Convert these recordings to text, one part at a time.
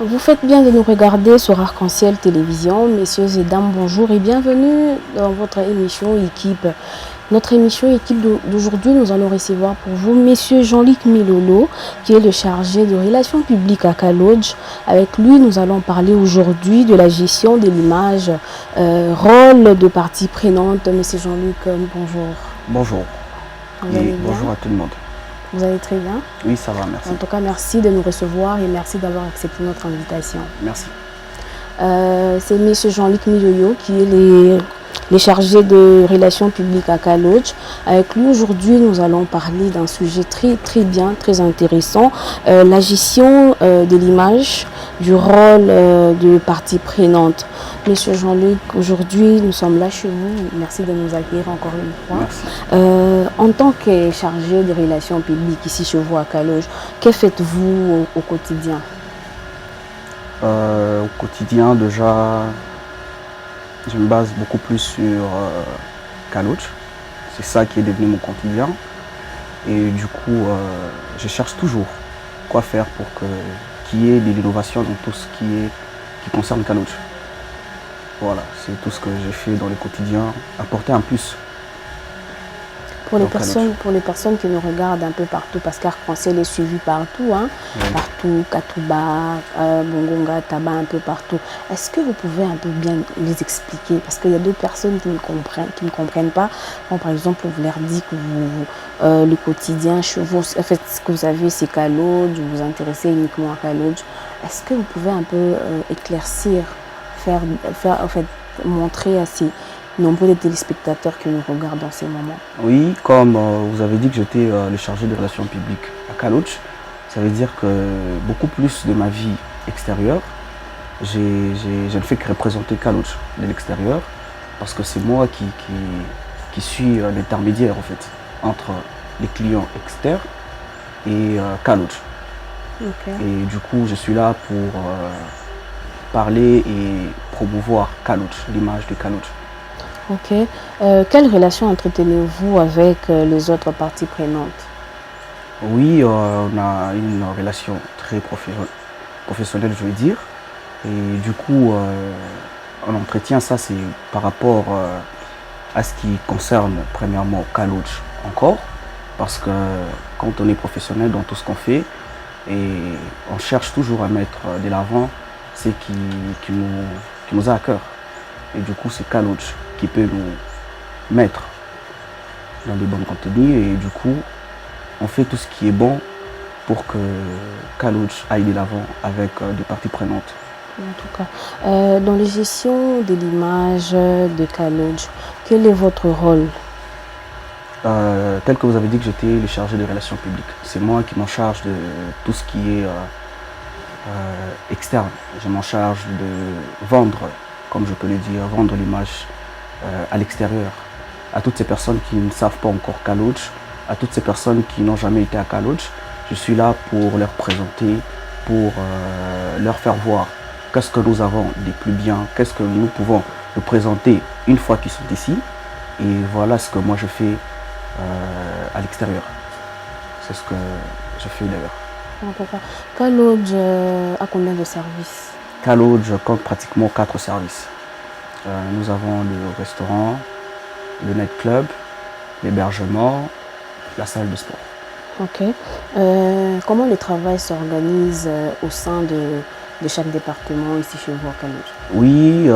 Vous faites bien de nous regarder sur Arc-en-Ciel Télévision. Messieurs et dames, bonjour et bienvenue dans votre émission Équipe. Notre émission Équipe d'aujourd'hui, nous allons recevoir pour vous Monsieur Jean-Luc Milolo, qui est le chargé de relations publiques à Kalodj. Avec lui, nous allons parler aujourd'hui de la gestion de l'image, rôle de partie prenante. Monsieur Jean-Luc, bonjour. Bonjour. Vous allez bien? Bonjour à tout le monde. Vous allez très bien? Oui, ça va, merci. En tout cas, merci de nous recevoir et merci d'avoir accepté notre invitation. Merci. C'est M. Jean-Luc Milolo qui est les chargés de relations publiques à Kalodj. Avec lui, aujourd'hui, nous allons parler d'un sujet très intéressant, la gestion de l'image, du rôle de partie prenante. Monsieur Jean-Luc, aujourd'hui, nous sommes là chez vous. Merci de nous accueillir encore une fois. Merci. En tant que chargé de relations publiques ici chez vous à Kalodj, que faites-vous au quotidien? Au quotidien, déjà, je me base beaucoup plus sur Kalodj. C'est ça qui est devenu mon quotidien. Et du coup, je cherche toujours quoi faire pour qu'il y ait de l'innovation dans tout ce qui concerne Kalodj. Voilà, c'est tout ce que je fais dans le quotidien, apporter un plus. Pour les personnes qui nous regardent un peu partout, parce qu'Arc-en-Ciel est suivi partout, hein, oui. Partout, Katouba, Bongonga, Taba, un peu partout. Est-ce que vous pouvez un peu bien les expliquer? Parce qu'il y a d'autres personnes qui ne comprennent pas. Bon, par exemple, vous leur dites que le quotidien, en fait, ce que vous avez, c'est Kalodj, vous vous intéressez uniquement à Kalodj. Est-ce que vous pouvez un peu éclaircir, en fait, montrer à ces nombreux des téléspectateurs qui nous regardent dans ces moments? Oui, comme vous avez dit que j'étais le chargé de relations publiques à Kalodj, ça veut dire que beaucoup plus de ma vie extérieure, je ne fais que représenter Kalodj de l'extérieur, parce que c'est moi qui suis l'intermédiaire en fait entre les clients externes et Kalodj. Okay. Et du coup, je suis là pour parler et promouvoir Kalodj, l'image de Kalodj. Ok. Quelle relation entretenez-vous avec les autres parties prenantes? Oui, on a une relation très professionnelle, je veux dire. Et du coup, on entretient ça, c'est par rapport à ce qui concerne premièrement Kalodj encore. Parce que quand on est professionnel dans tout ce qu'on fait, et on cherche toujours à mettre de l'avant ce qui nous a à cœur. Et du coup, c'est Kalodj qui peut nous mettre dans des bons contenus et du coup on fait tout ce qui est bon pour que Kalodj aille de l'avant avec des parties prenantes. En tout cas, dans la gestion de l'image de Kalodj, quel est votre rôle? Tel que vous avez dit que j'étais le chargé des relations publiques. C'est moi qui m'en charge de tout ce qui est externe. Je m'en charge de vendre, comme je peux le dire, vendre l'image à l'extérieur, à toutes ces personnes qui ne savent pas encore Kalodj, à toutes ces personnes qui n'ont jamais été à Kalodj. Je suis là pour leur présenter, pour leur faire voir qu'est-ce que nous avons de plus bien, qu'est-ce que nous pouvons nous présenter une fois qu'ils sont ici. Et voilà ce que moi je fais à l'extérieur. C'est ce que je fais d'ailleurs. Kalodj a combien de services? Kalodj compte pratiquement 4 services. Nous avons le restaurant, le nightclub, l'hébergement, la salle de sport. Ok. Comment le travail s'organise au sein de chaque département ici chez vous à Kalodj? Oui,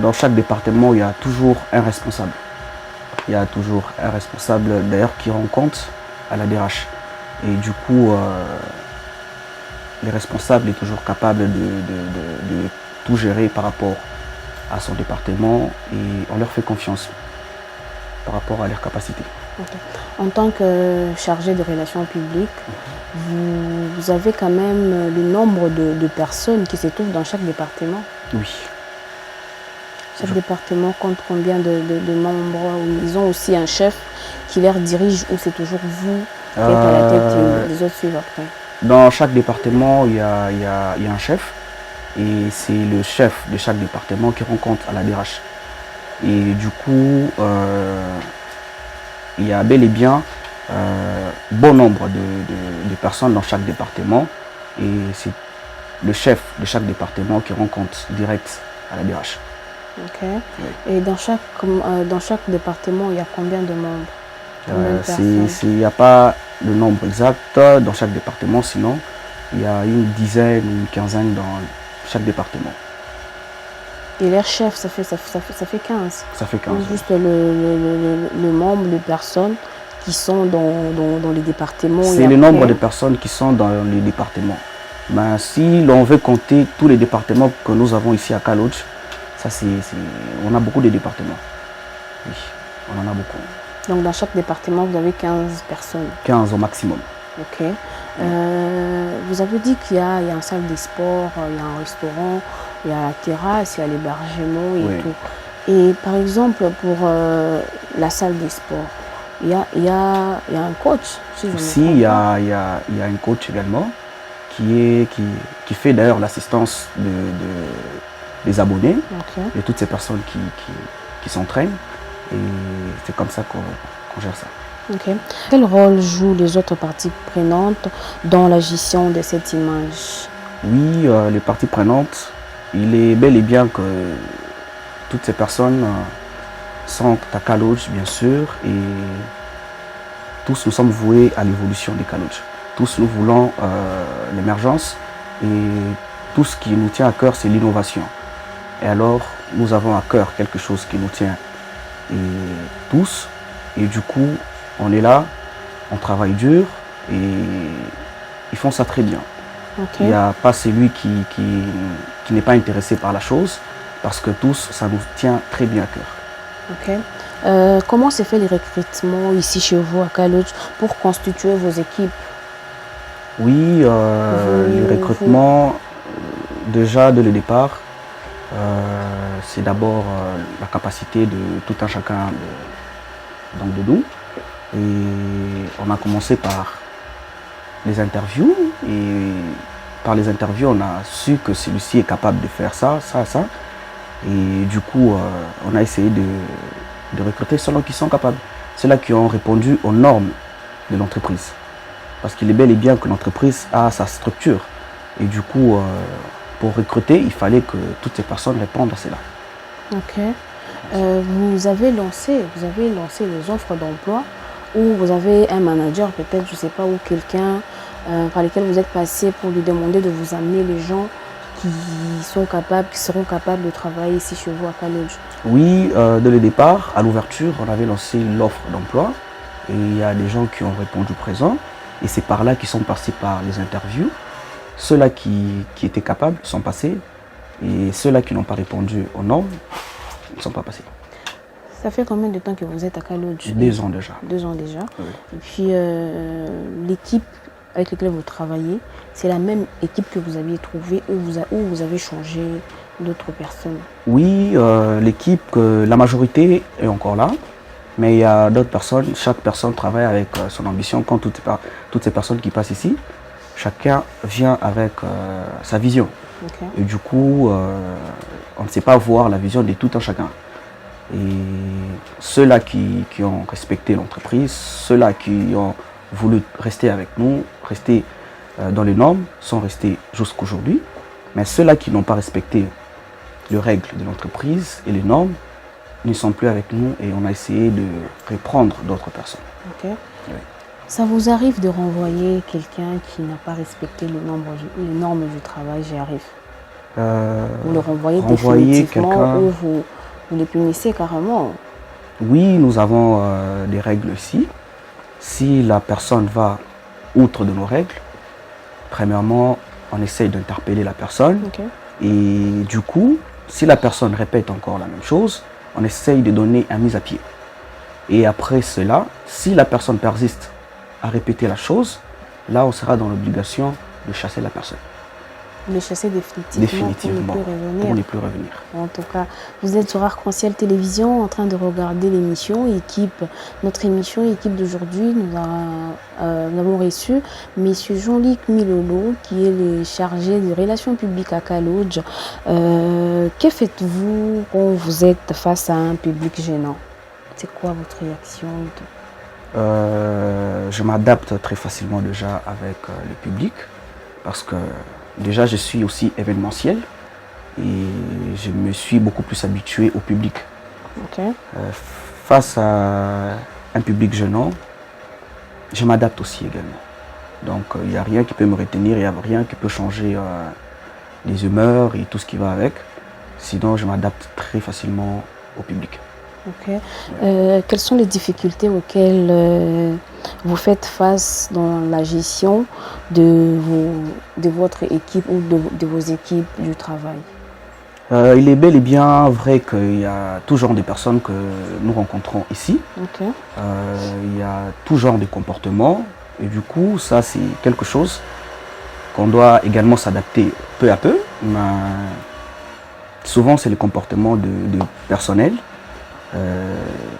dans chaque département, il y a toujours un responsable. Il y a toujours un responsable d'ailleurs qui rend compte à la DRH. Et du coup, le responsable est toujours capable de tout gérer par rapport à son département et on leur fait confiance par rapport à leurs capacités. Okay. En tant que chargé de relations publiques, vous avez quand même le nombre de personnes qui se trouvent dans chaque département? Oui. Chaque département compte combien de membres? Ils ont aussi un chef qui les dirige ou c'est toujours vous qui êtes à la tête et les autres suivent après? Dans chaque département, il y a un chef. Et c'est le chef de chaque département qui rend compte à la DRH. Et du coup, il y a bel et bien bon nombre de personnes dans chaque département. Et c'est le chef de chaque département qui rend compte direct à la DRH. Ok. Oui. Et dans chaque département, il y a combien de membres? Combien de personnes? Il n'y a pas le nombre exact dans chaque département, sinon il y a une dizaine, une quinzaine dans chaque département. Et leur chef, ça fait 15. Ça fait 15. Ou juste le nombre de personnes qui sont dans les départements. C'est le nombre de personnes qui sont dans les départements. Mais si l'on veut compter tous les départements que nous avons ici à Kaloch, on a beaucoup de départements. Oui, on en a beaucoup. Donc dans chaque département, vous avez 15 personnes. 15 au maximum. Ok. Vous avez dit qu'il y a une salle de sport, il y a un restaurant, il y a la terrasse, il y a l'hébergement et Oui. tout. Et par exemple, pour la salle de sport, il y a un coach, si je me Si, trompe il y pas. a un coach également qui fait d'ailleurs l'assistance des abonnés, Ok. de toutes ces personnes qui s'entraînent. Et c'est comme ça qu'on gère ça. Ok. Quel rôle jouent les autres parties prenantes dans la gestion de cette image? Oui, les parties prenantes, il est bel et bien que toutes ces personnes sont à Kaloch, bien sûr, et tous nous sommes voués à l'évolution des Kaloch. Tous nous voulons l'émergence et tout ce qui nous tient à cœur, c'est l'innovation. Et alors, nous avons à cœur quelque chose qui nous tient tous, et du coup, on est là, on travaille dur et ils font ça très bien. Ok. Il n'y a pas celui qui n'est pas intéressé par la chose, parce que tous, ça nous tient très bien à cœur. Ok. Comment se fait le recrutement ici chez vous à Kaloch pour constituer vos équipes? Oui, le recrutement, déjà dès le départ, c'est d'abord la capacité de tout un chacun de nous. Et on a commencé par les interviews, et par les interviews, on a su que celui-ci est capable de faire ça. Et du coup, on a essayé de recruter ceux qui sont capables, ceux-là qui ont répondu aux normes de l'entreprise. Parce qu'il est bel et bien que l'entreprise a sa structure. Et du coup, pour recruter, il fallait que toutes ces personnes répondent à cela. Ok. Vous avez lancé les offres d'emploi, ou vous avez un manager peut-être, je ne sais pas, ou quelqu'un par lequel vous êtes passé pour lui demander de vous amener les gens qui seront capables de travailler ici chez vous à Kaloch? Oui, dès le départ, à l'ouverture, on avait lancé l'offre d'emploi et il y a des gens qui ont répondu présent, et c'est par là qu'ils sont passés par les interviews. Ceux-là qui étaient capables sont passés, et ceux-là qui n'ont pas répondu aux normes ne sont pas passés. Ça fait combien de temps que vous êtes à Kaloch? 2 ans déjà. 2 ans déjà. Oui. Et puis l'équipe avec laquelle vous travaillez, c'est la même équipe que vous aviez trouvée, ou vous avez changé d'autres personnes? Oui, l'équipe, la majorité est encore là, mais il y a d'autres personnes. Chaque personne travaille avec son ambition. Quand toutes ces personnes qui passent ici, chacun vient avec sa vision. Okay. Et du coup, on ne sait pas voir la vision de tout un chacun. Et ceux-là qui ont respecté l'entreprise, ceux-là qui ont voulu rester avec nous, rester dans les normes, sont restés jusqu'aujourd'hui. Mais ceux-là qui n'ont pas respecté les règles de l'entreprise et les normes ne sont plus avec nous, et on a essayé de reprendre d'autres personnes. Okay. Oui. Ça vous arrive de renvoyer quelqu'un qui n'a pas respecté les normes du travail? J'y arrive. Vous le renvoyez définitivement, ou vous les punissez carrément? Oui, nous avons des règles ici. Si la personne va outre de nos règles, premièrement, on essaye d'interpeller la personne. Okay. Et du coup, si la personne répète encore la même chose, on essaye de donner un mise à pied. Et après cela, si la personne persiste à répéter la chose, là on sera dans l'obligation de chasser la personne. Le chasser définitivement pour ne plus revenir. En tout cas, vous êtes sur Arc-en-Ciel Télévision en train de regarder l'émission Équipe. Notre émission Équipe d'aujourd'hui, nous avons reçu M. Jean-Luc Milolo, qui est le chargé des relations publiques à Kaloch. Que faites-vous quand vous êtes face à un public gênant? C'est quoi votre réaction? Je m'adapte très facilement déjà avec le public, parce que déjà je suis aussi événementiel et je me suis beaucoup plus habitué au public. Ok. Face à un public gênant, je m'adapte aussi également. Donc il n'y a rien qui peut me retenir, il n'y a rien qui peut changer les humeurs et tout ce qui va avec. Sinon, je m'adapte très facilement au public. Ok. Quelles sont les difficultés auxquelles vous faites face dans la gestion de votre équipe ou de vos équipes du travail? Il est bel et bien vrai qu'il y a tout genre de personnes que nous rencontrons ici. Ok. Il y a tout genre de comportements. Et du coup, ça, c'est quelque chose qu'on doit également s'adapter peu à peu. Mais souvent, c'est le comportement de personnel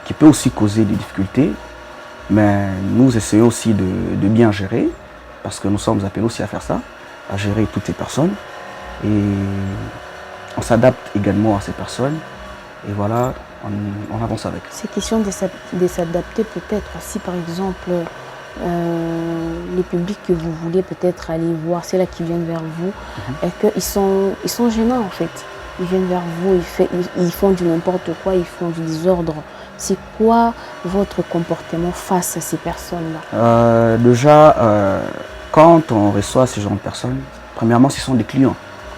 qui peut aussi causer des difficultés. Mais nous essayons aussi de bien gérer, parce que nous sommes appelés aussi à faire ça, à gérer toutes ces personnes. Et on s'adapte également à ces personnes. Et voilà, on avance avec. C'est question de s'adapter peut-être aussi, par exemple, les publics que vous voulez peut-être aller voir, c'est là qui viennent vers vous, et qu'ils sont gênants en fait. Ils viennent vers vous, ils font du n'importe quoi, ils font du désordre. C'est quoi votre comportement face à ces personnes-là? Déjà, quand on reçoit ce genre de personnes, premièrement, ce sont des clients.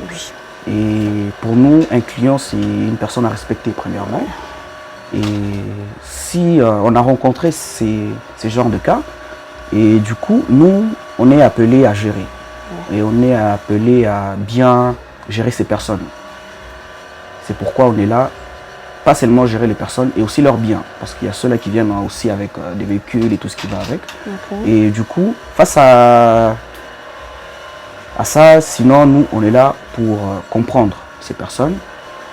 Oui. Et pour nous, un client, c'est une personne à respecter, premièrement. Et si on a rencontré ces genres de cas, et du coup, nous, on est appelés à gérer. Et on est appelés à bien gérer ces personnes. C'est pourquoi on est là, pas seulement gérer les personnes, et aussi leurs biens. Parce qu'il y a ceux-là qui viennent aussi avec des véhicules et tout ce qui va avec. Okay. Et du coup, face à ça, sinon, nous, on est là pour comprendre ces personnes.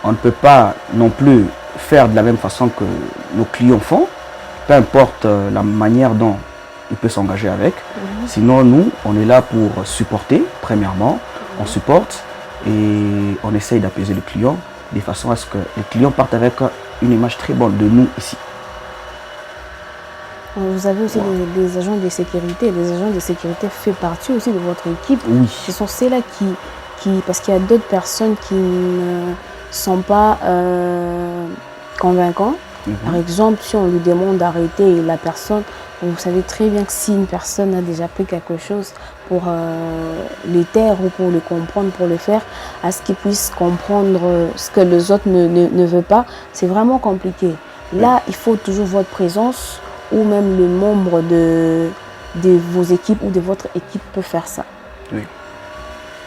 On ne peut pas non plus faire de la même façon que nos clients font, peu importe la manière dont il peut s'engager avec. Sinon, nous, on est là pour supporter, premièrement. On supporte et on essaye d'apaiser le client de façon à ce que les clients partent avec une image très bonne de nous ici. Vous avez aussi des agents de sécurité. Les agents de sécurité font partie aussi de votre équipe. Oui. Ce sont ceux-là parce qu'il y a d'autres personnes qui ne sont pas convaincants. Par exemple, si on lui demande d'arrêter la personne, vous savez très bien que si une personne a déjà pris quelque chose pour le taire ou pour le comprendre, pour le faire, à ce qu'il puisse comprendre ce que les autres ne veulent pas, c'est vraiment compliqué. Là, il faut toujours votre présence ou même le membre de vos équipes ou de votre équipe peut faire ça. Oui.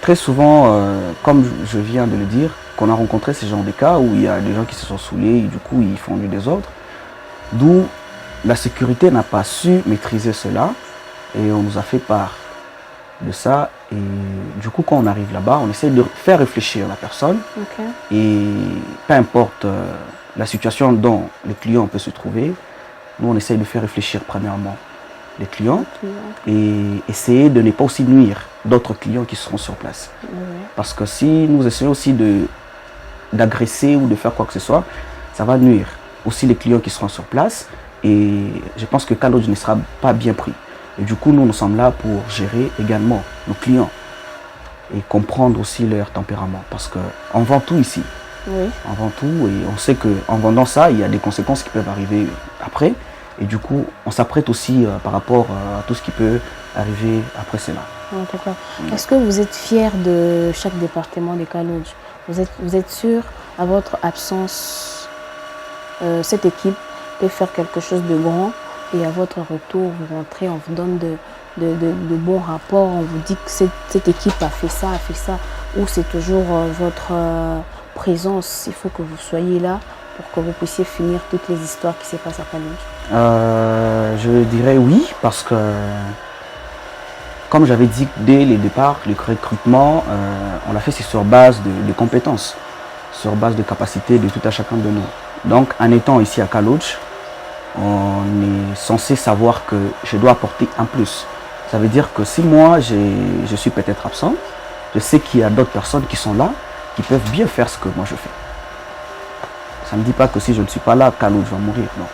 Très souvent, comme je viens de le dire, qu'on a rencontré ce genre de cas où il y a des gens qui se sont saoulés et du coup ils font du désordre, d'où la sécurité n'a pas su maîtriser cela et on nous a fait part de ça. Et du coup, quand on arrive là-bas, on essaie de faire réfléchir la personne. Et peu importe la situation dont le client peut se trouver, nous on essaie de faire réfléchir premièrement les clients et essayer de ne pas aussi nuire d'autres clients qui seront sur place. Parce que si nous essayons aussi d'agresser ou de faire quoi que ce soit, ça va nuire aussi les clients qui seront sur place. Et je pense que K Lodge ne sera pas bien pris. Et du coup, nous sommes là pour gérer également nos clients et comprendre aussi leur tempérament. Parce qu'on vend tout ici. Oui. On vend tout et on sait qu'en vendant ça, il y a des conséquences qui peuvent arriver après. Et du coup, on s'apprête aussi par rapport à tout ce qui peut arriver après cela. D'accord. Est-ce que vous êtes fier de chaque département de K Lodge? Vous êtes sûr, à votre absence, cette équipe peut faire quelque chose de grand et à votre retour, vous rentrez, on vous donne de bons rapports, on vous dit que cette équipe a fait ça, ou c'est toujours votre présence, il faut que vous soyez là pour que vous puissiez finir toutes les histoires qui se passent à K Lodge? Je dirais oui, parce que comme j'avais dit dès le départ, le recrutement, on l'a fait sur base de compétences, sur base de capacités de tout à chacun de nous. Donc en étant ici à K Lodge, on est censé savoir que je dois apporter un plus. Ça veut dire que si moi je suis peut-être absent, je sais qu'il y a d'autres personnes qui sont là, qui peuvent bien faire ce que moi je fais. Ça ne dit pas que si je ne suis pas là, K Lodge va mourir, non.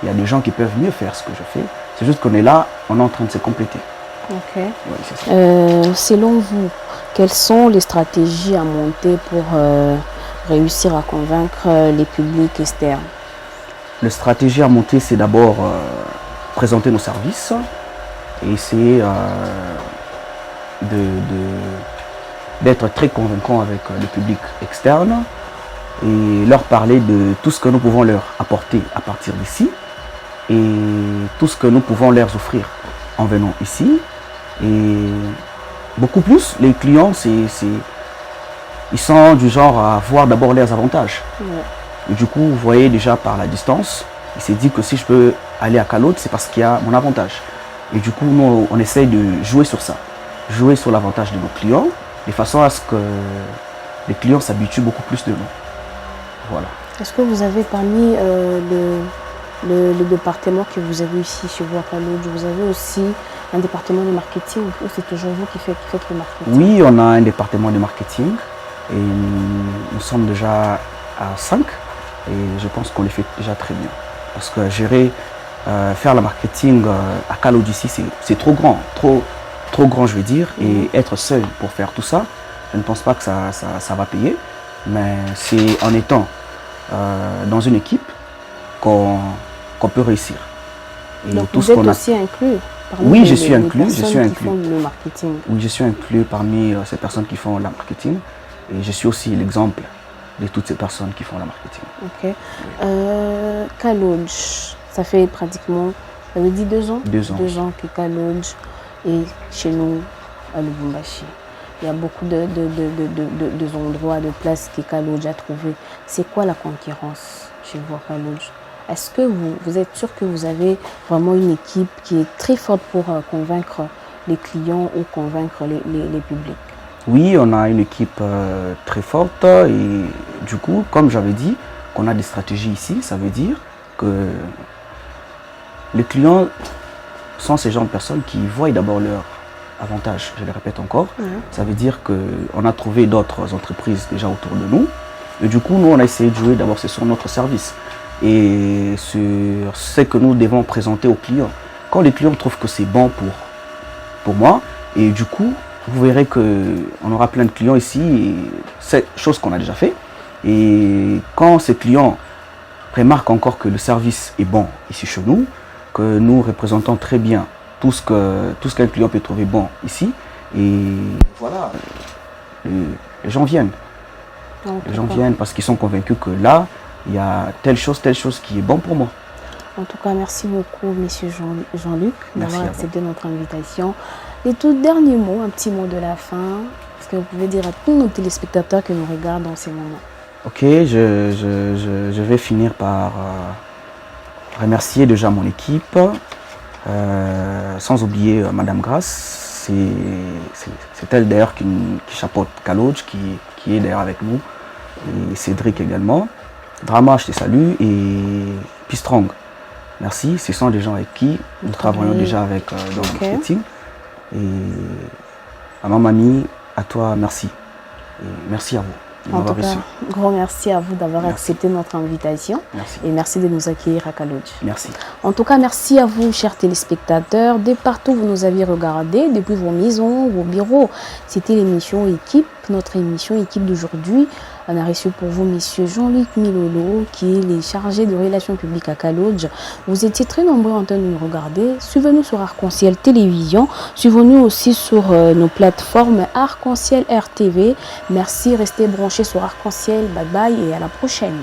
Il y a des gens qui peuvent mieux faire ce que je fais. C'est juste qu'on est là, on est en train de se compléter. Ok. Oui, c'est ça. Selon vous, quelles sont les stratégies à monter pour réussir à convaincre les publics externes? La stratégie à monter, c'est d'abord présenter nos services et essayer d'être très convaincant avec le public externe et leur parler de tout ce que nous pouvons leur apporter à partir d'ici et tout ce que nous pouvons leur offrir en venant ici. Et beaucoup plus, les clients, ils sont du genre à voir d'abord leurs avantages. Ouais. Et du coup, vous voyez déjà par la distance, il s'est dit que si je peux aller à Calotte, c'est parce qu'il y a mon avantage. Et du coup, nous, on essaye de jouer sur ça, jouer sur l'avantage de nos clients, de façon à ce que les clients s'habituent beaucoup plus de nous. Voilà. Est-ce que vous avez parmi le département que vous avez ici chez vous à Calotte, vous avez aussi un département de marketing ou c'est toujours vous qui faites le marketing? Oui, on a un département de marketing et nous sommes déjà à 5 et je pense qu'on les fait déjà très bien. Parce que gérer, faire le marketing à Calotte ici, c'est trop grand, trop grand je veux dire, et être seul pour faire tout ça, je ne pense pas que ça va payer, mais c'est en étant dans une équipe qu'on peut réussir. Et donc tout vous êtes aussi inclus parmi oui, je suis inclus. Qui font le marketing. Oui, je suis inclus parmi ces personnes qui font le marketing et je suis aussi l'exemple de toutes ces personnes qui font le marketing. Ok. Calotte, ça fait pratiquement, vous avez dit 2 ans? 2 ans. 2 ans que Calotte est chez nous à Lubumbashi. Il y a beaucoup de endroits, de places que Calotte a trouvé. C'est quoi la concurrence chez vous à Calotte? Est-ce que vous êtes sûr que vous avez vraiment une équipe qui est très forte pour convaincre les clients ou convaincre les publics? Oui, on a une équipe très forte et du coup, comme j'avais dit, qu'on a des stratégies ici, ça veut dire que les clients sont ces gens de personnes qui voient d'abord leur avantage, je le répète encore. Ça veut dire qu'on a trouvé d'autres entreprises déjà autour de nous et du coup, nous, on a essayé de jouer d'abord sur notre service et sur ce que nous devons présenter aux clients. Quand les clients trouvent que c'est bon pour moi, et du coup, vous verrez qu'on aura plein de clients ici, et c'est chose qu'on a déjà fait. Et quand ces clients remarquent encore que le service est bon ici chez nous, que nous représentons très bien tout ce qu'un client peut trouver bon ici, et voilà, les gens viennent. Les gens viennent parce qu'ils sont convaincus que là, il y a telle chose qui est bon pour moi. En tout cas, merci beaucoup, monsieur Jean-Luc, d'avoir accepté notre invitation. Les tout derniers mots, un petit mot de la fin, ce que vous pouvez dire à tous nos téléspectateurs qui nous regardent en ces moments. Ok, je vais finir par remercier déjà mon équipe, sans oublier Madame Grace. C'est elle d'ailleurs qui chapeaute Calotte, qui est d'ailleurs avec nous, et Cédric également. Drama, je te salue, et Pistrong. Merci, ce sont des gens avec qui nous travaillons déjà avec dans le marketing. Et à ma mamie, à toi, merci. Et merci à vous. En tout cas, grand merci à vous d'avoir accepté notre invitation. Merci. Et merci de nous accueillir à Calotte. Merci. En tout cas, merci à vous, chers téléspectateurs, de partout où vous nous avez regardés, depuis vos maisons, vos bureaux. C'était l'émission Équipe, notre émission Équipe d'aujourd'hui. On a reçu pour vous monsieur Jean-Luc Milolo, qui est le chargé de relations publiques à Calotte. Vous étiez très nombreux en train de nous regarder. Suivez-nous sur Arc-en-Ciel Télévision. Suivez-nous aussi sur nos plateformes Arc-en-Ciel RTV. Merci, restez branchés sur Arc-en-Ciel. Bye bye et à la prochaine.